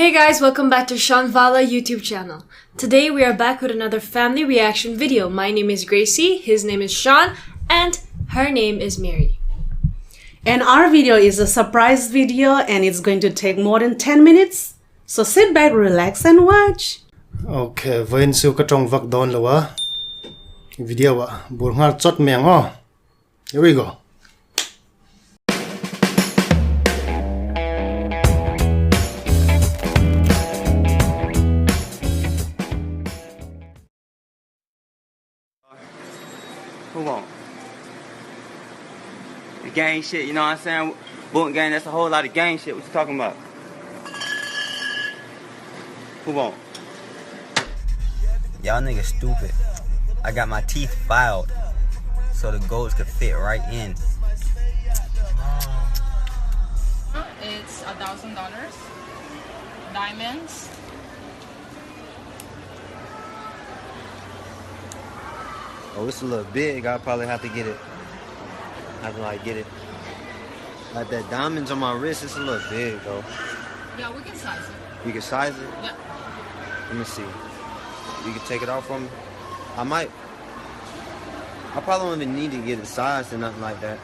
Hey guys, welcome back to Seanvala YouTube channel. Today we are back with another family reaction video. My name is Gracie, his name is Sean, and her name is Mary. And our video is a surprise video and it's going to take more than 10 minutes. So sit back, relax and watch. Okay, vain siu ka tong vak don lawa. Video wa burngar chot meng oh. Here we go. Who won't? The gang shit, you know what I'm saying? Goonk gang, that's a whole lot of gang shit. What you talking about? Who won't? Y'all niggas stupid. I got my teeth filed so the goats could fit right in. It's $1,000. Diamonds. Oh, it's a little big. I'll probably have to get it. Get it. Like that diamonds on my wrist, it's a little big though. Yeah, we can size it. You can size it? Yeah. Let me see. You can take it off from me? I probably won't even need to get it sized or nothing like that.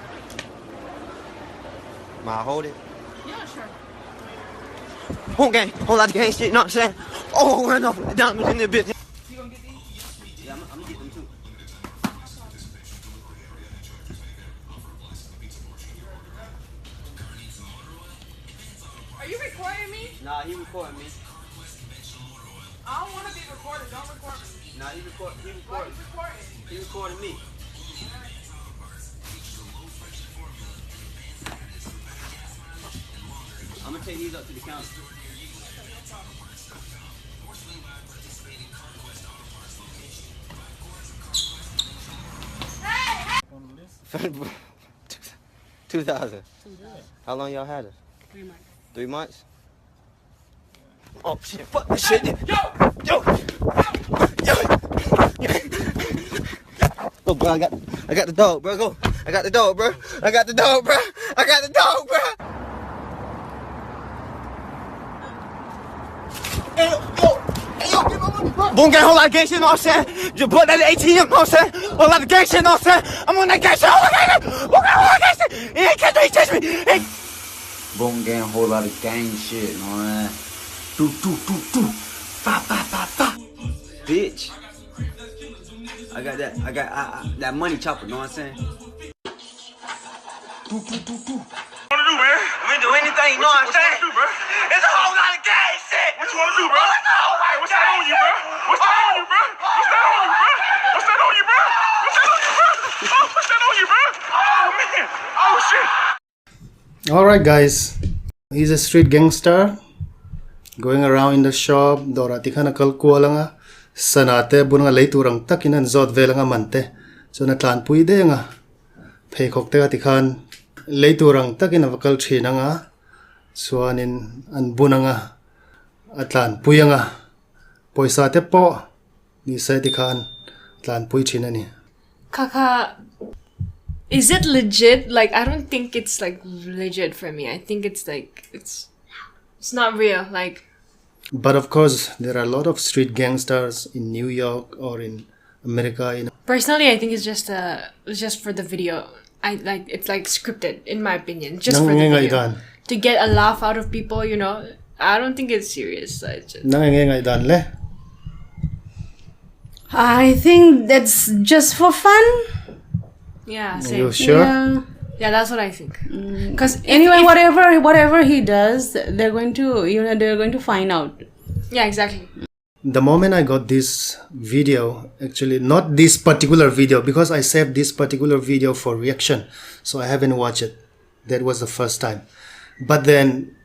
Might I hold it? Yeah, sure. Whole gang, whole lot of gang shit, you know what I'm saying? Oh, run off with the diamonds in there, bitch. You gonna get these? Yeah, I'm gonna get them too. Are you recording me? Nah, he recording me. I don't want to be recorded. Don't record me. Nah, he recording. Why are you recording? He recording me. I'm gonna take these up to the counter. Hey! 2,000. How long y'all had it? 3 months. 3 months? Oh shit! Fuck this shit! Yo! Go, bro! I got the dog, bro. Go! I got the dog, bro. I got the dog, bro. I got the dog, bro. Hey, yo, get my money, bro. Goonk gang, whole lot of gang shit, you know what I'm saying? Just bought that ATM, you know what I'm saying? Whole lot of gang shit, you know what I'm saying? I'm on that gang shit, whole lot of gang shit. He ain't catch me, he chased me. Hey. Goonk gang, whole lot of gang shit, you know what I'm saying? Fa. Bitch. I got that money chopper, know what I'm saying? What you wanna do, man? We do anything, you know what I'm saying? What you wanna do, bro? It's a whole lot of gay shit! What you wanna do, bro? Hey, what's that on you, bro? What's that on you, bro? What's that on you, bro? What's that on you, bro? What's that on you, bro? Oh, what's that on you, bro? Oh, man. Oh, shit. Alright guys, he's a street gangster going around in the shop. Dorati kana kalkuwa nga sanate bun nga leiturang takinan zot vela nga mante. So natlan pui de nga peikok te atikan leiturang takin avakal china nga suanin an buna nga atlan pui nga poisa te po ni sa tikan atlan pui china ni. Kaka, is it legit? Like, I don't think it's like legit for me. I think it's like, it's not real. Like, but of course, there are a lot of street gangsters in New York or in America. You know. Personally, I think it's just for the video. It's like scripted, in my opinion, just for the video to get a laugh out of people. You know, I don't think it's serious. I think that's just for fun. Yeah, same. You sure? Yeah, that's what I think. Because anyway, whatever he does, they're going to find out. Yeah, exactly. The moment I got this video, actually not this particular video, because I saved this particular video for reaction, so I haven't watched it. That was the first time. But then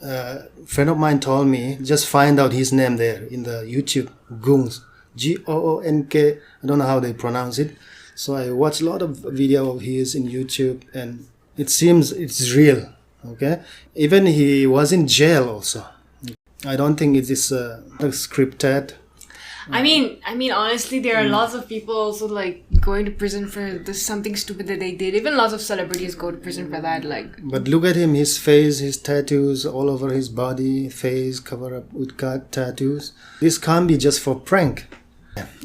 a friend of mine told me, just find out his name there in the YouTube, Goonk, Goonk. I don't know how they pronounce it. So I watched a lot of video of his in YouTube and it seems it's real. Okay, even he was in jail also. I don't think it is scripted. I mean, honestly, there are lots of people also like going to prison for this something stupid that they did. Even lots of celebrities go to prison for that. Like, but look at him, his face, his tattoos all over his body, face covered up with tattoos. This can't be just for prank.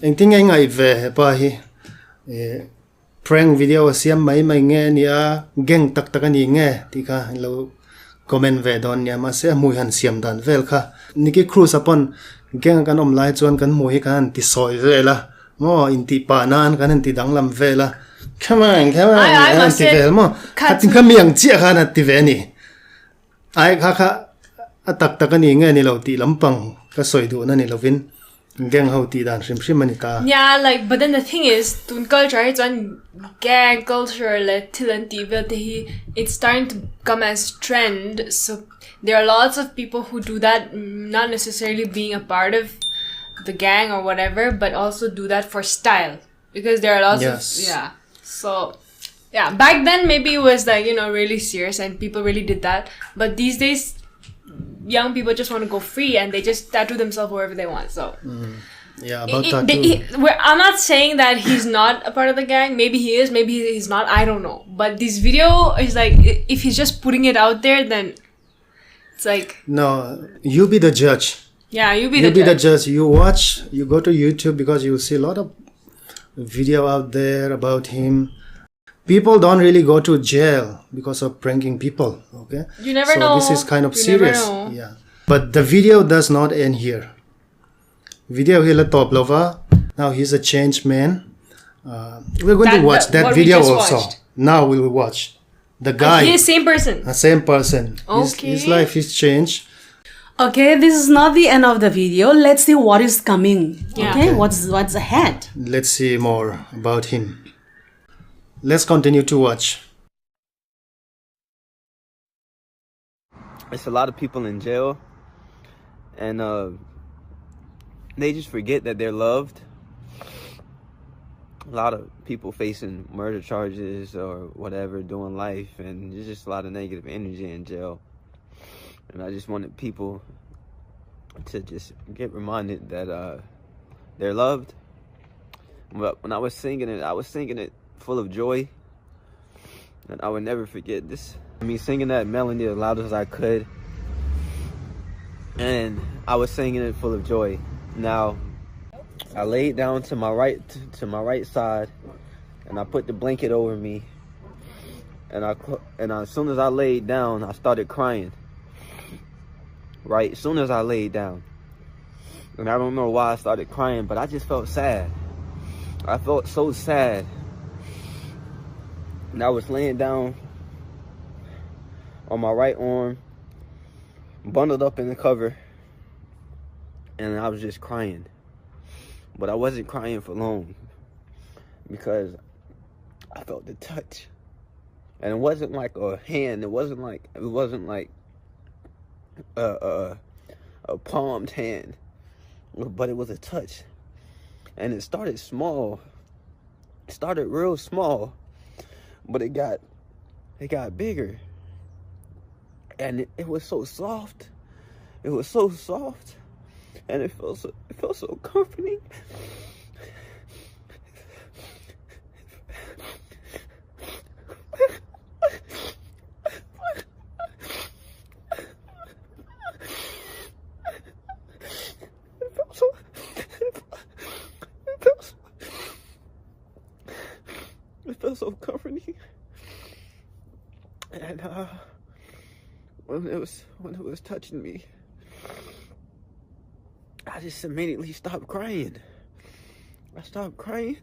Anh think anh ai về pa hi prank video siam mai nghe nia gang tak tak ani nghe ti ka lo comment về don nia ma se mui han siam dan vel kha niki cruise upon gang kan lai chuan kan mui kan ti soi vela mo in ti pa nan kan ti danglam vela come on I must ti say, vel mo hatin ka miang chia kha ti ve ni ai kha atak tak ani nghe ni lo ti lampang ka soi du na ni lovin gang how ti dan shim manita. Yeah, like, but then the thing is, tun culture, it's on gang culture, like, it's starting to come as trend. So there are lots of people who do that, not necessarily being a part of the gang or whatever, but also do that for style. Because there are lots of, yeah. So, yeah, back then maybe it was like, really serious and people really did that. But these days, young people just want to go free and they just tattoo themselves wherever they want. So yeah, about tattoo. I'm not saying that he's not a part of the gang. Maybe he is, maybe he's not, I don't know. But this video is like, if he's just putting it out there, then it's like, no, you be the judge. Yeah, you be the judge. judge. You watch, you go to YouTube, because you will see a lot of video out there about him. People don't really go to jail because of pranking people, okay? You never know. So this is kind of serious. Yeah. But the video does not end here. Video hila top lova. Now he's a changed man. We're going to watch that video also. Watched. Now we will watch. The guy. He's the same person. The same person. Okay. His life is changed. Okay, this is not the end of the video. Let's see what is coming. Yeah. Okay, what's ahead? Let's see more about him. Let's continue to watch. It's a lot of people in jail, and they just forget that they're loved. A lot of people facing murder charges or whatever, doing life, and there's just a lot of negative energy in jail. And I just wanted people to just get reminded that they're loved. But when I was singing it full of joy, and I would never forget this. I mean, singing that melody as loud as I could, and I was singing it full of joy. Now, I laid down to my right side, and I put the blanket over me, and as soon as I laid down, I started crying. Right, as soon as I laid down, and I don't know why I started crying, but I just felt sad. I felt so sad. And I was laying down on my right arm, bundled up in the cover, and I was just crying. But I wasn't crying for long, because I felt the touch. And it wasn't like a hand, it wasn't like a palmed hand, but it was a touch. And it started small. It started real small, but it got bigger. And it was so soft. It was so soft, and it felt so comforting. It felt so comforting. And when it was touching me, I just immediately stopped crying. I stopped crying,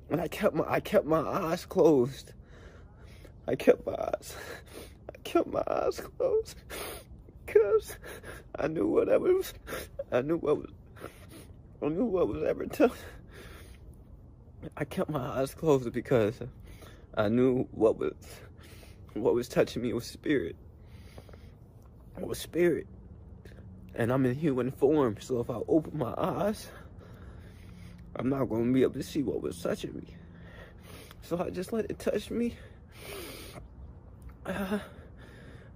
and I kept my eyes closed. I kept my eyes closed, because I knew what was ever touched. I kept my eyes closed because I knew what was touching me was spirit. It was spirit. And I'm in human form, so if I open my eyes, I'm not going to be able to see what was touching me. So I just let it touch me. And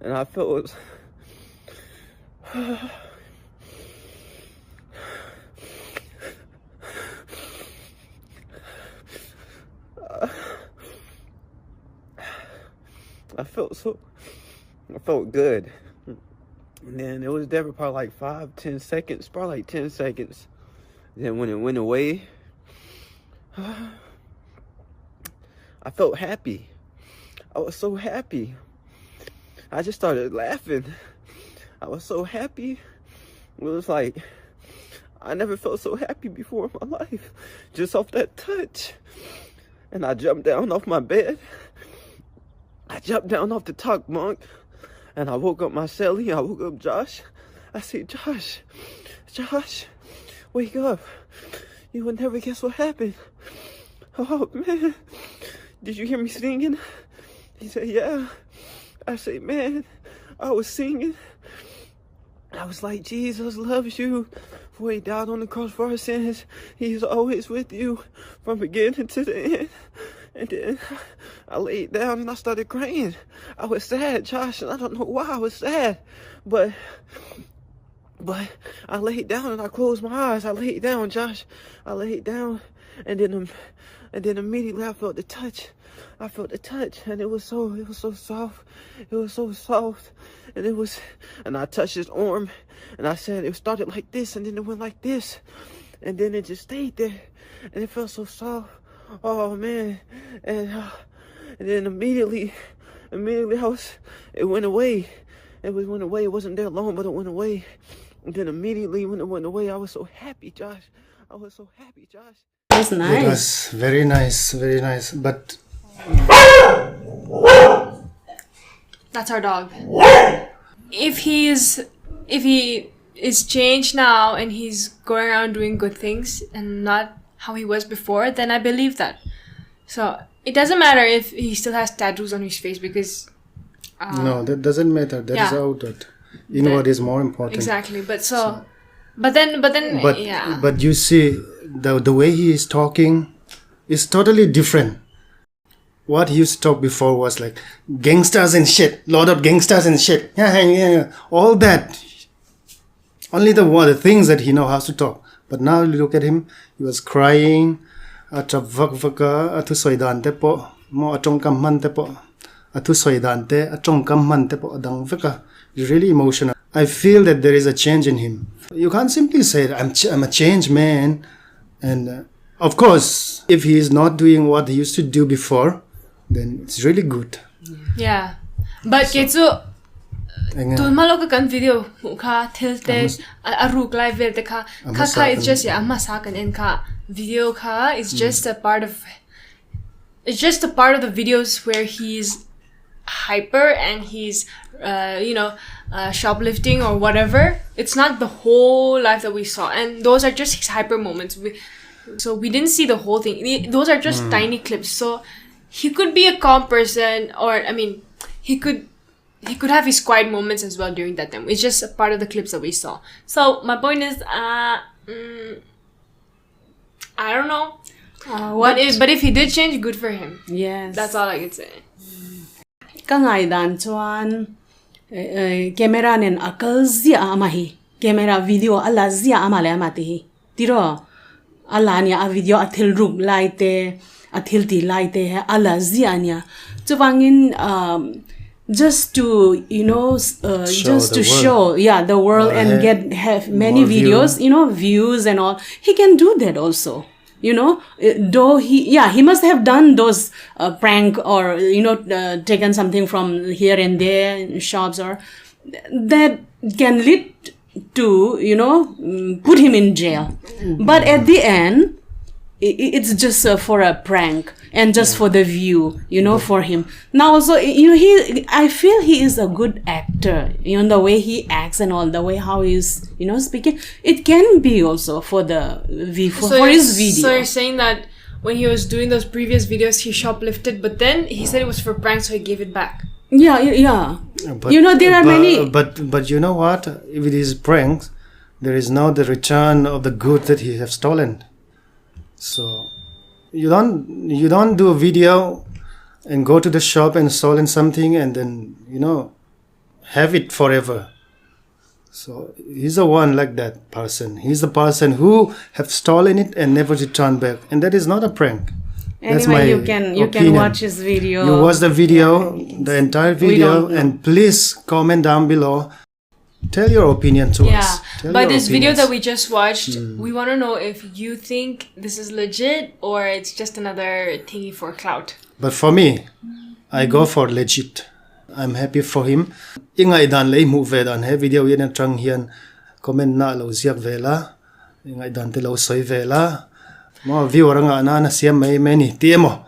I felt I felt good. And then it was there for probably like 5-10 seconds, probably like 10 seconds. Then when it went away, I felt happy. I was so happy. I just started laughing. I was so happy. It was like, I never felt so happy before in my life. Just off that touch. And I jumped down off my bed. I jumped down off the thlak bunk. And I woke up my celly. I woke up Josh. I said, Josh, wake up. You would never guess what happened. Oh, man. Did you hear me singing? He said, yeah. I said, man, I was singing. I was like, Jesus loves you. For he died on the cross for our sins. He's always with you from beginning to the end. And then I laid down and I started crying. I was sad, Josh, and I don't know why I was sad. But I laid down and I closed my eyes. I laid down, Josh. I laid down, and then immediately I felt the touch. I felt the touch, and it was so soft. It was so soft, and I touched his arm, and I said it started like this, and then it went like this, and then it just stayed there, and it felt so soft. Oh man, and then immediately it went away. It went away. It wasn't there long, but it went away. And then immediately when it went away, I was so happy, Josh. I was so happy, Josh. That's nice. It was very nice, very nice. But That's our dog. If he is changed now and he's going around doing good things and not how he was before, then I believe that. So it doesn't matter if he still has tattoos on his face, because no, that doesn't matter. That is outward. Inward is more important. Exactly. But then But you see, the way he is talking is totally different. What he used to talk before was like gangsters and shit, lot of gangsters and shit, yeah, all that. Only the things that he knows how to talk. But now you look at him, he was crying. Atu soidante po mo atong kamante po. Atu soidante atong kamante po adang vaka. He's really emotional. I feel that there is a change in him. You can't simply say I'm a changed man. And of course, if he is not doing what he used to do before, then it's really good. Yeah. But ketsu tu malo ka kan video ka tilte aruk live velte ka it's just amma sakan en ka video ka is just a part of the videos where he's hyper and he's shoplifting or whatever. It's not the whole life that we saw, and those are just his hyper moments. So we didn't see the whole thing. Those are just tiny clips. So he could be a calm person, or I mean, he could have his quiet moments as well during that time. It's just a part of the clips that we saw. So my point is, I don't know. But if he did change, good for him. Yes. That's all I can say. Kangay dan chuan camera nen akal zia amahi camera video ala zia amale amati tiro ala nia a video athil ruk laite athil ti laite ala zia nia chuwangin just to show the world and have many videos views and all. He can do that also. Though he must have done those prank or taken something from here and there in shops, or that can lead to put him in jail. But at the end, it's just for a prank and just for the view, for him. Now also, I feel he is a good actor. The way he acts and all, the way how he's, speaking. It can be also for the for his video. So you're saying that when he was doing those previous videos, he shoplifted, but then he said it was for prank, so he gave it back. Yeah. But, there are many. But you know what? If it is pranks, there is no the return of the good that he have stolen. So you don't do a video and go to the shop and stolen something and then have it forever. So he's the one like that person. He's the person who have stolen it and never returned back, and that is not a prank. That's Anyway, my you can opinion. watch his video. You watch the video, the entire video, don't know. and please comment down below. Tell your opinion to Yeah. us. Tell But your this video opinions. that we just watched, we want to know if you think this is legit or it's just another thingy for clout. But for me, I go for legit. I'm happy for him. Ingai dan lei mu ve dan he video yen an trang hian comment na lo ziak vela. Ingai dan te lo soi vela. Mo view ranga na siam mai many tiemo.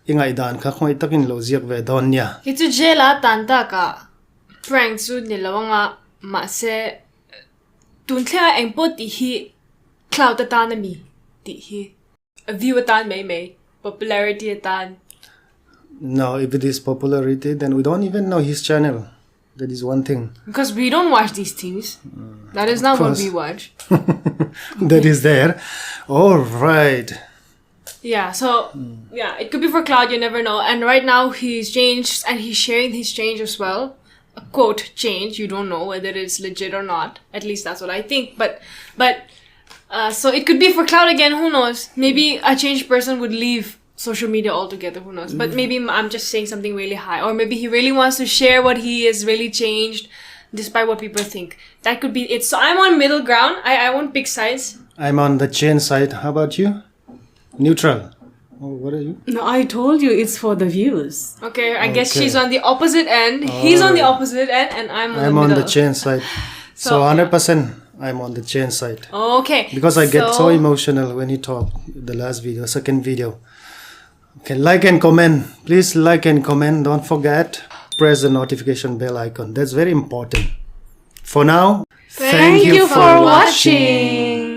Ingai dan kha khoi takin lo ziak ve don nya. Itu je la tanta ka prank su ni lawanga ma se tunthla engpo ti hi clout atan mi ti hi a view atan mai popularity atan. No, if it is popularity, then we don't even know his channel. That is one thing. Because we don't watch these things. That is not what course. we watch. That is there. All right. Yeah, so yeah, it could be for cloud, you never know. And right now he's changed and he's sharing his change as well. A quote change, you don't know whether it's legit or not. At least that's what I think. But so it could be for cloud again, who knows? Maybe a changed person would leave social media altogether, who knows? But maybe I'm just saying something really high. Or maybe he really wants to share what he has really changed despite what people think. That could be it. So I'm on middle ground. I won't pick sides. I'm on the chain side. How about you? Neutral. Oh, what are you? No, I told you it's for the views. Okay, I guess Okay. she's on the opposite end. He's on the opposite end, and I'm I'm the on middle. the chain side. So 100% I'm on the chain side. Okay. Because I get so emotional when you talk. The last video, second video. Okay, like and comment. Please like and comment. Don't forget, press the notification bell icon. That's very important. For now, Thank you for watching.